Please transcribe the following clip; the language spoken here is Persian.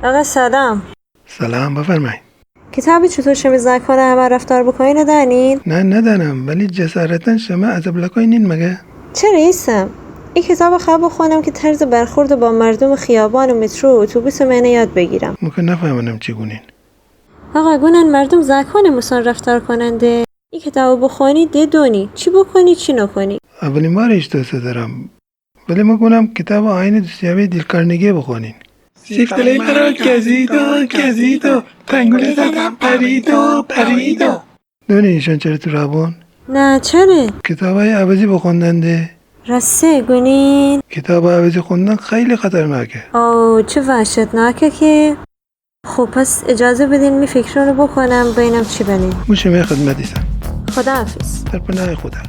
آقا سلام. سلام، بفرمایید. کتابی چطور شمیزنکار همه رفتار بکنین ندانین؟ نه ندانم، ولی جسارتا شما ازبلکاینین مگه؟ چرا ایسم؟ این کتاب خواب بخونم که طرز برخورد با مردم خیابان و مترو و اتوبوس و منه یاد بگیرم. ممکن نفهمونم چگونین. آقا گونن مردم زکانه مسان رفتار کننده. این کتابو بخونی دونی چی بکنی چی نکنی. اولین بارش دوست دارم، ولی میگونم کتاب آیین دوستیابی دیل کارنگی بخونین. سیفتلی مرا گزیدو پنگوله زدم پریدو. دونی ایشان چرا تو رابون؟ نه چرا؟ کتاب های عوضی بخوندنده. راسته گونین؟ کتاب عوضی خوندن خیلی خطرناکه. آه چه وحشتناکه که. خب پس اجازه بدین می فکر رو بکنم ببینم چی بلین. موشه می خدمتیسم. خداحافظ. در پناه خدا.